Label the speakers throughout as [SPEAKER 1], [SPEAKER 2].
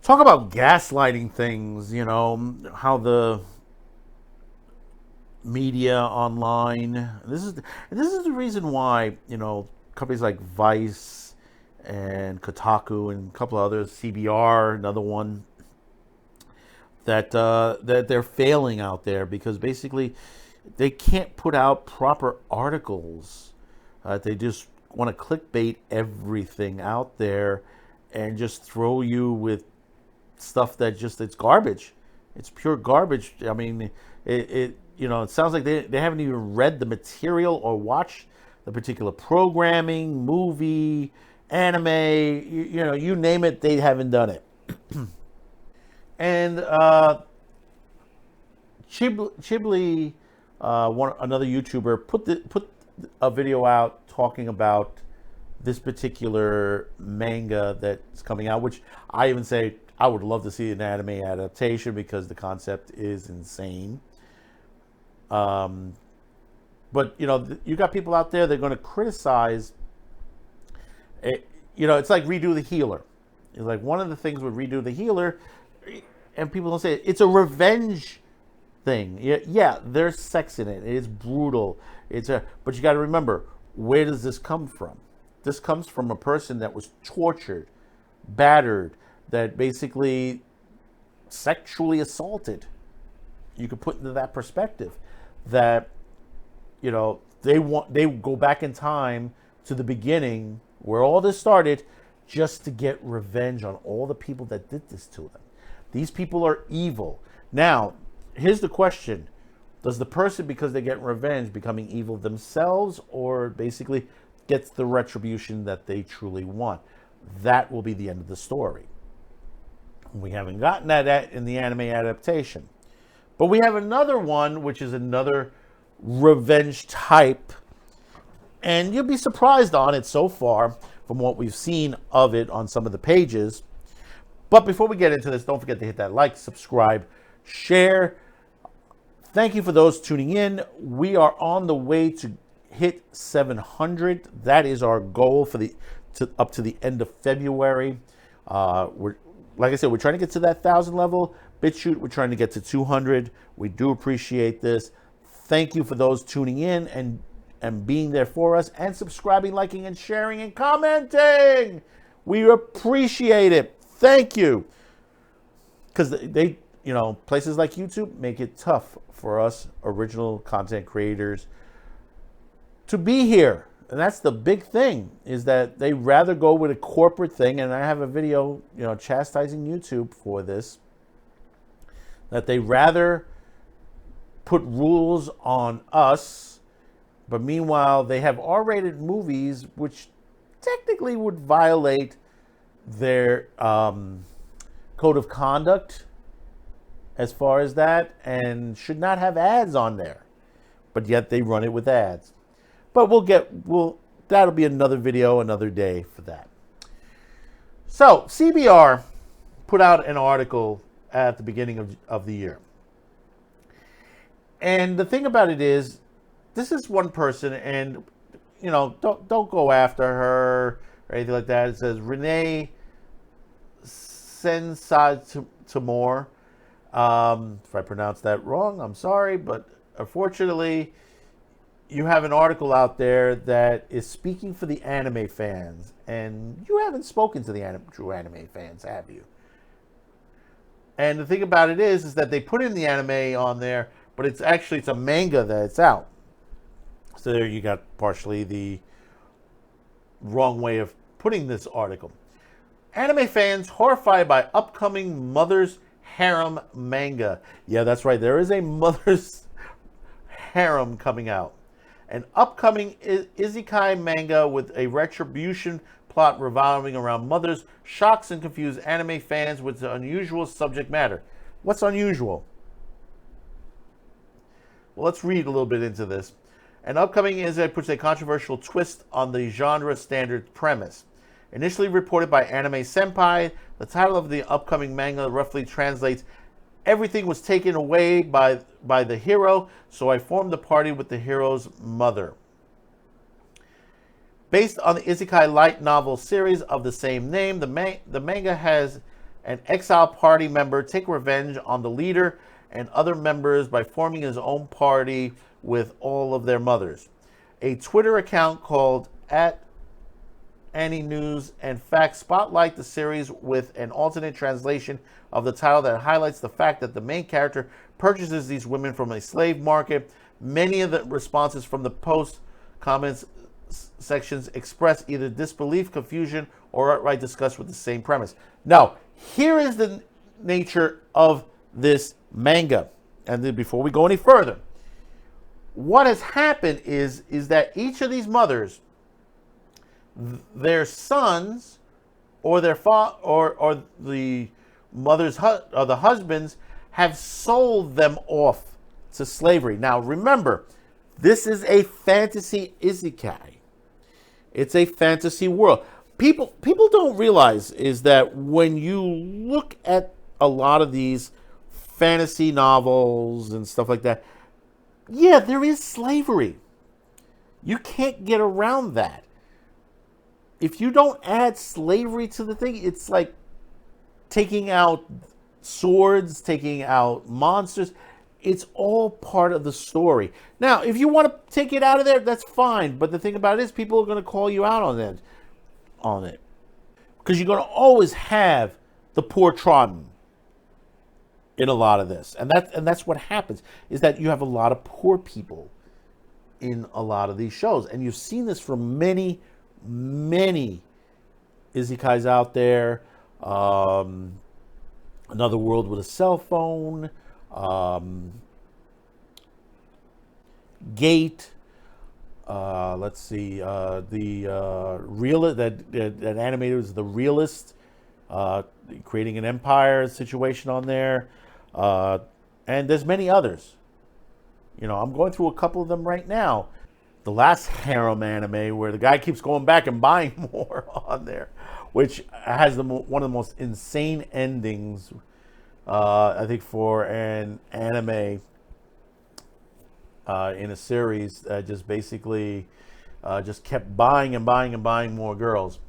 [SPEAKER 1] talk about gaslighting things, how the media online. This is the reason why companies like Vice and Kotaku and a couple of others, CBR, another one, that they're failing out there because basically they can't put out proper articles. They just want to clickbait everything out there and just throw you with stuff that just it's garbage. It's pure garbage. I mean, it sounds like they haven't even read the material or watched the particular programming, movie, anime, you name it, they haven't done it. And Chibli, another YouTuber, put a video out talking about this particular manga that's coming out, which I even say I would love to see an anime adaptation because the concept is insane. But you got people out there that are going to criticize it. It's like Redo the Healer. It's like one of the things with Redo the Healer, and people don't say it's a revenge thing. Yeah, there's sex in it. It is brutal. But you got to remember, where does this come from? This comes from a person that was tortured, battered, that basically sexually assaulted. You could put into that perspective that they go back in time to the beginning where all this started, just to get revenge on all the people that did this to them. These people are evil. Now, here's the question. Does the person, because they get revenge, becoming evil themselves, or basically gets the retribution that they truly want? That will be the end of the story. We haven't gotten that in the anime adaptation. But we have another one, which is another revenge type. And you'll be surprised on it so far from what we've seen of it on some of the pages. But before we get into this, don't forget to hit that like, subscribe, share. Thank you for those tuning in. We are on the way to hit 700. That is our goal for up to the end of February. Like I said, we're trying to get to that 1,000 level. BitChute, we're trying to get to 200. We do appreciate this. Thank you for those tuning in and being there for us, and subscribing, liking, and sharing, and commenting. We appreciate it. Thank you. Because they, places like YouTube make it tough for us original content creators to be here. And that's the big thing, is that they rather go with a corporate thing. And I have a video, chastising YouTube for this, that they rather put rules on us, but meanwhile they have R-rated movies which technically would violate their code of conduct as far as that, and should not have ads on there, but yet they run it with ads. But that'll be another video another day for that. So CBR put out an article at the beginning of the year. And the thing about it is, this is one person, and don't go after her or anything like that. It says Renee Sensatimore. If I pronounced that wrong, I'm sorry, but unfortunately, you have an article out there that is speaking for the anime fans, and you haven't spoken to the true anime fans, have you? And the thing about it is that they put in the anime on there, but it's a manga that's out. So there you got partially the wrong way of putting this article. Anime fans horrified by upcoming Mother's Harem manga. Yeah, that's right. There is a Mother's Harem coming out. An upcoming isekai manga with a retribution plot revolving around mothers shocks and confuses anime fans with the unusual subject matter. What's unusual? Well, let's read a little bit into this. An upcoming isekai puts a controversial twist on the genre standard premise. Initially reported by Anime Senpai, the title of the upcoming manga roughly translates, "Everything was taken away by the hero, so I formed a party with the hero's mother." Based on the isekai light novel series of the same name, the manga has an exiled party member take revenge on the leader and other members by forming his own party with all of their mothers. A Twitter account called at Annie News and Facts spotlight the series with an alternate translation of the title that highlights the fact that the main character purchases these women from a slave market. Many of the responses from the post comments sections express either disbelief, confusion, or outright disgust with the same premise. Now, here is the nature of this manga. And then before we go any further, what has happened is that each of these mothers, their sons or their or the mothers or the husbands have sold them off to slavery. Now remember, this is a fantasy isekai. It's a fantasy world. People don't realize is that when you look at a lot of these fantasy novels and stuff like that, yeah, there is slavery. You can't get around that. If you don't add slavery to the thing, it's like taking out swords, taking out monsters. It's all part of the story. Now, if you want to take it out of there, that's fine. But the thing about it is people are going to call you out on it. Because you're going to always have the poor trodden in a lot of this. And that's what happens, is that you have a lot of poor people in a lot of these shows. And you've seen this from many isekais out there. Another World with a Cell Phone, Gate. Let's see, the real that animator was The Realist, creating an empire situation on there, and there's many others. You know, I'm going through a couple of them right now. The last harem anime where the guy keeps going back and buying more on there, which has one of the most insane endings, I think, for an anime in a series that just basically just kept buying and buying and buying more girls.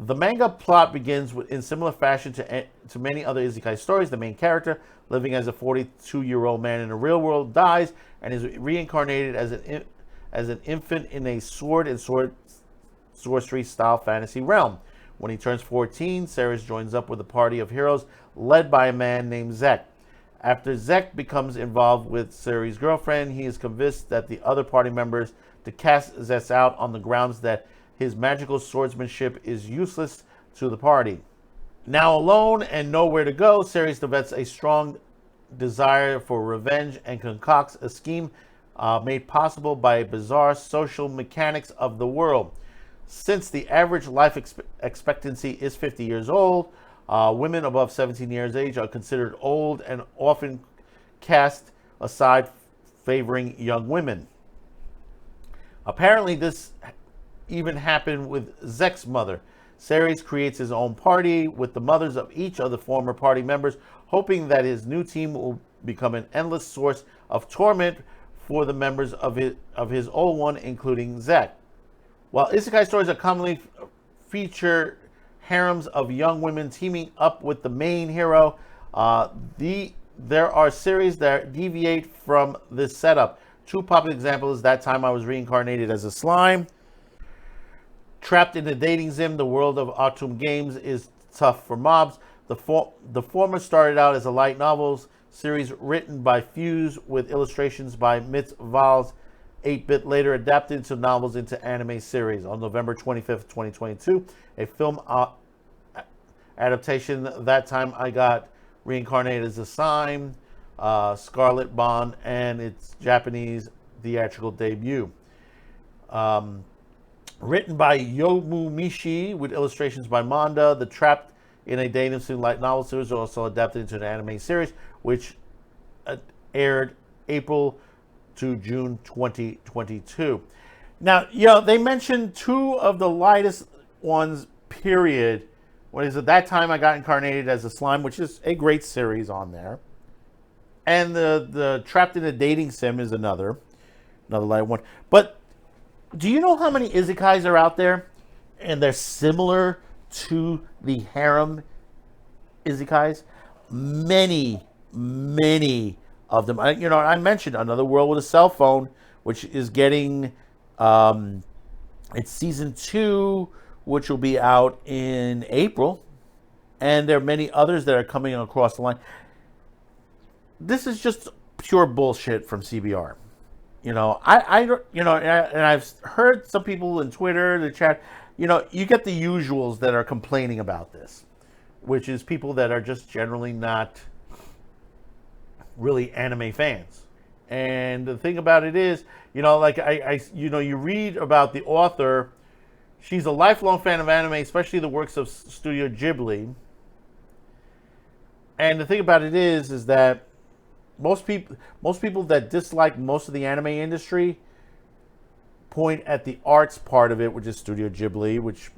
[SPEAKER 1] The manga plot begins in similar fashion to many other isekai stories. The main character, living as a 42-year-old man in the real world, dies and is reincarnated as an infant in a sword and sorcery style fantasy realm. When he turns 14, Ceres joins up with a party of heroes led by a man named Zek. After Zek becomes involved with Ceres' girlfriend, he is convinced that the other party members to cast Zek out on the grounds that his magical swordsmanship is useless to the party. Now alone and nowhere to go, Ceres develops a strong desire for revenge and concocts a scheme made possible by bizarre social mechanics of the world. Since the average life expectancy is 50 years old, women above 17 years of age are considered old and often cast aside, favoring young women. Apparently, this even happened with Zek's mother. Ceres creates his own party with the mothers of each of the former party members, hoping that his new team will become an endless source of torment for the members of his old one, including Zek. While isekai stories are commonly feature harems of young women teaming up with the main hero, there are series that deviate from this setup. Two popular examples: That Time I Was Reincarnated as a Slime. Trapped in the dating sim, the world of Autumn Games is tough for mobs. The former started out as a light novels series written by Fuse with illustrations by Mitz Valls. 8-bit later adapted into novels into anime series. On November 25th, 2022, a film adaptation, That Time I Got Reincarnated as a Slime, Scarlet Bond, and its Japanese theatrical debut. Written by Yomu Mishi with illustrations by Manga, the Trapped in a Dating Sim light novel series was also adapted into an anime series, which aired April to June 2022. Now, they mentioned two of the lightest ones, period. What is it? That Time I Got Incarnated as a Slime, which is a great series on there. And the Trapped in a Dating Sim is another light one. But do you know how many isekais are out there? And they're similar to the harem isekais. Many of them. I mentioned Another World with a Cell Phone, which is getting it's season 2, which will be out in April, and there are many others that are coming across the line. This is just pure bullshit from CBR. And I've heard some people in Twitter, the chat. You get the usuals that are complaining about this, which is people that are just generally not really anime fans. And the thing about it is, you read about the author. She's a lifelong fan of anime, especially the works of Studio Ghibli. And the thing about it is that most people that dislike most of the anime industry point at the arts part of it, which is Studio Ghibli, which,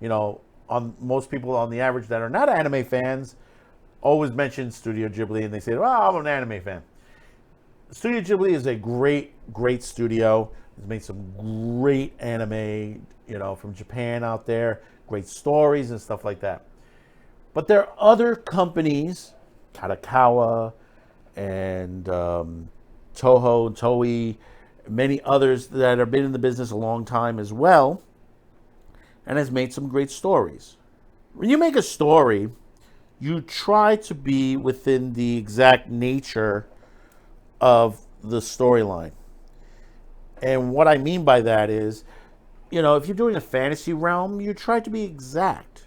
[SPEAKER 1] on most people on the average that are not anime fans always mention Studio Ghibli, and they say, "Oh, I'm an anime fan." Studio Ghibli is a great studio. It's made some great anime, from Japan out there, great stories and stuff like that. But there are other companies, Kadokawa and Toho, Toei, many others that have been in the business a long time as well, and has made some great stories. When you make a story, you try to be within the exact nature of the storyline. And what I mean by that is, if you're doing a fantasy realm, you try to be exact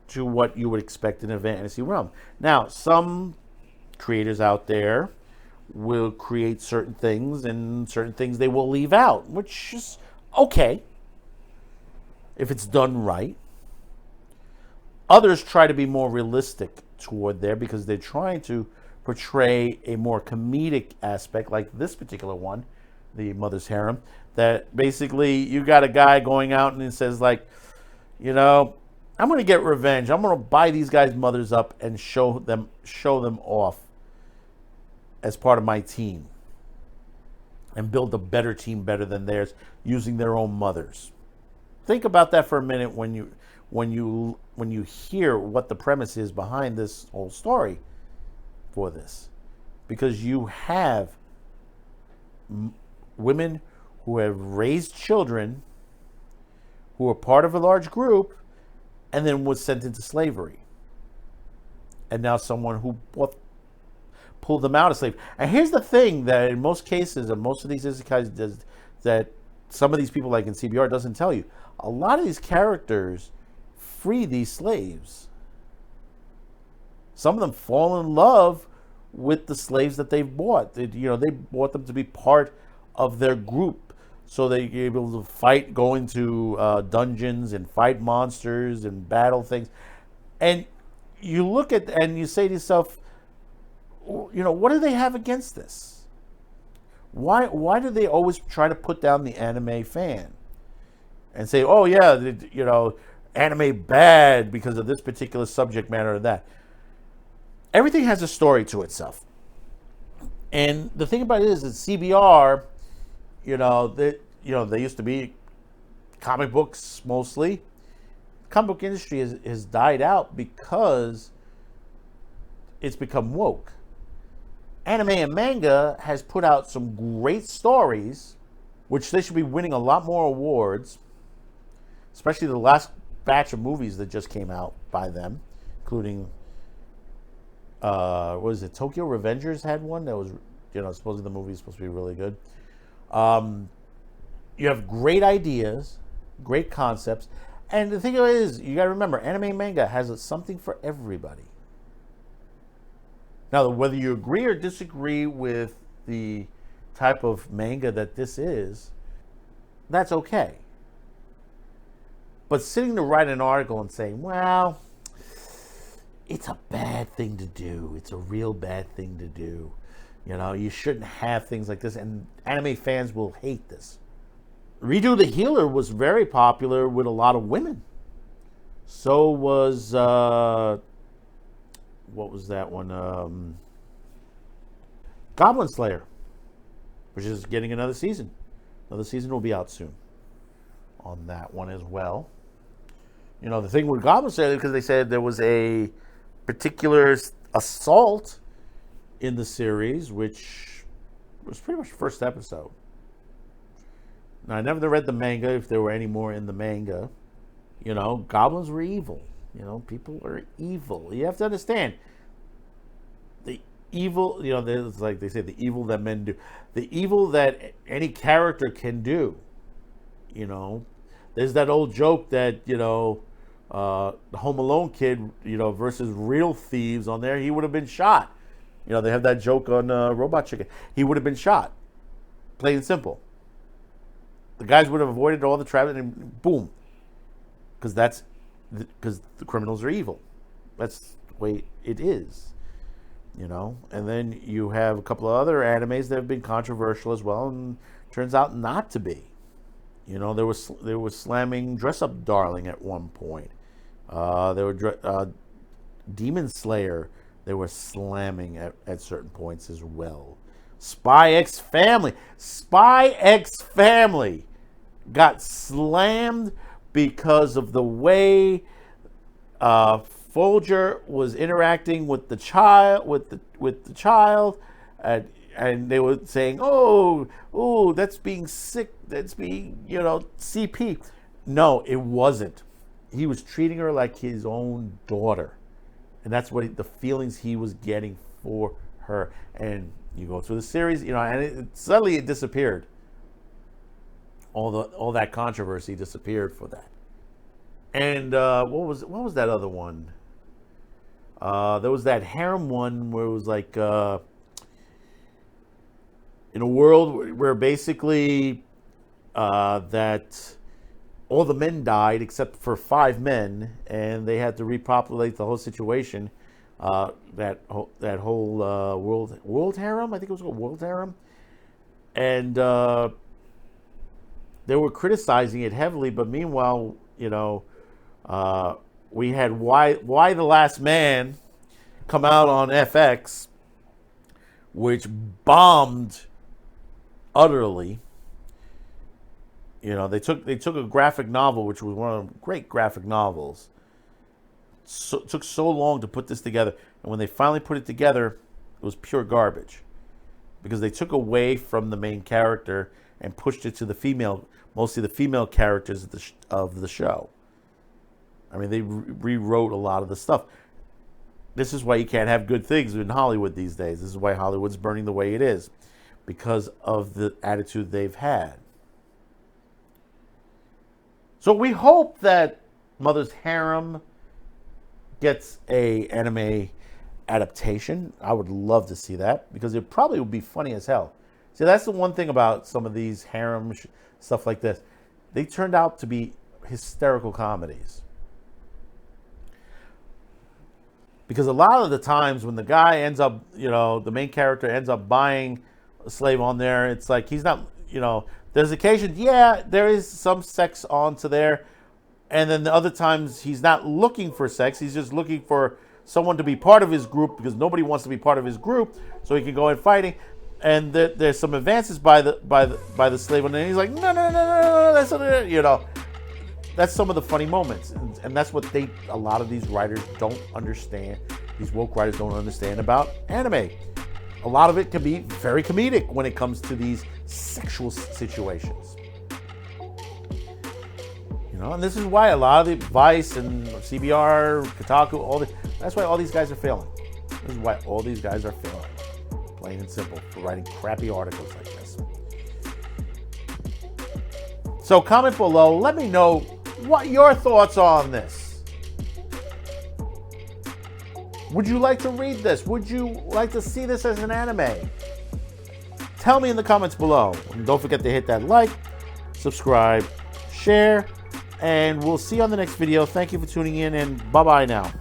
[SPEAKER 1] to what you would expect in a fantasy realm. Now, some creators out there will create certain things, and certain things they will leave out, which is okay if it's done right. Others try to be more realistic toward there because they're trying to portray a more comedic aspect, like this particular one, the Mother's Harem, that basically you got a guy going out and he says, like, I'm going to get revenge. I'm going to buy these guys' mothers up and show them off as part of my team and build a better team, better than theirs, using their own mothers. Think about that for a minute when you hear what the premise is behind this whole story for this, because you have women who have raised children who are part of a large group and then was sent into slavery, and now someone who pulled them out of slavery. And here's the thing that in most cases, and most of these isekais does, that some of these people, like in CBR, doesn't tell you. A lot of these characters free these slaves. Some of them fall in love with the slaves that they've bought. They bought them to be part of their group, so they're able to fight, go into dungeons and fight monsters and battle things. And you look at and you say to yourself, what do they have against this? Why do they always try to put down the anime fan and say, oh yeah, anime bad because of this particular subject matter or that? Everything has a story to itself. And the thing about it is that CBR, they used to be comic books mostly. The comic book industry has died out because it's become woke. Anime and manga has put out some great stories, which they should be winning a lot more awards, especially the last batch of movies that just came out by them, including what is it? Tokyo Revengers had one that was, supposedly the movie is supposed to be really good. You have great ideas, great concepts, and the thing is, you got to remember, anime and manga has something for everybody. Now, whether you agree or disagree with the type of manga that this is, that's okay. But sitting to write an article and saying, well, it's a bad thing to do. It's a real bad thing to do. You shouldn't have things like this. And anime fans will hate this. Redo the Healer was very popular with a lot of women. So was, what was that one? Goblin Slayer, which is getting another season. Another season will be out soon on that one as well. The thing with Goblin Slayer, because they said there was a particular assault in the series, which was pretty much the first episode. Now, I never read the manga, if there were any more in the manga. Goblins were evil. People are evil. You have to understand. The evil, it's like they say, the evil that men do. The evil that any character can do. There's that old joke that, the Home Alone kid, versus real thieves on there, he would have been shot. They have that joke on Robot Chicken. He would have been shot. Plain and simple. The guys would have avoided all the traffic and boom. Because the criminals are evil. That's the way it is. And then you have a couple of other animes that have been controversial as well, and turns out not to be. There was slamming Dress Up Darling at one point. There were Demon Slayer. They were slamming at certain points as well. Spy X Family got slammed because of the way Folger was interacting with the child, and they were saying, "Oh, that's being sick. That's being, CP." No, it wasn't. He was treating her like his own daughter, and that's what the feelings he was getting for her. And you go through the series, and suddenly it disappeared. All that controversy disappeared for that. And what was that other one? There was that harem one where it was like in a world where basically that all the men died except for 5 men, and they had to repopulate the whole situation. That whole world harem, I think it was called World Harem, and they were criticizing it heavily. But meanwhile, we had Why the Last Man come out on FX, which bombed utterly. They took a graphic novel, which was one of the great graphic novels. It took so long to put this together, and when they finally put it together, it was pure garbage, because they took away from the main character and pushed it to mostly the female characters of the show. I mean, they rewrote a lot of the stuff. This is why you can't have good things in Hollywood these days. This is why Hollywood's burning the way it is, because of the attitude they've had. So we hope that Mother's Harem gets a anime adaptation. I would love to see that, because it probably would be funny as hell. See, that's the one thing about some of these harem stuff like this. They turned out to be hysterical comedies. Because a lot of the times when the guy ends up, the main character ends up buying a slave on there, it's like he's not, there's occasions, there is some sex onto there. And then the other times he's not looking for sex. He's just looking for someone to be part of his group, because nobody wants to be part of his group, so he can go in fighting. And there's some advances by the slave, and then he's like, no, that's that's some of the funny moments, and that's what a lot of these writers don't understand. These woke writers don't understand about anime. A lot of it can be very comedic when it comes to these sexual situations. And this is why a lot of the Vice and CBR, Kotaku, that's why all these guys are failing. This is why all these guys are failing. Plain and simple, for writing crappy articles like this. So comment below, let me know what your thoughts on this. Would you like to read this? Would you like to see this as an anime? Tell me in the comments below. And don't forget to hit that like, subscribe, share, and we'll see you on the next video. Thank you for tuning in, and bye-bye now.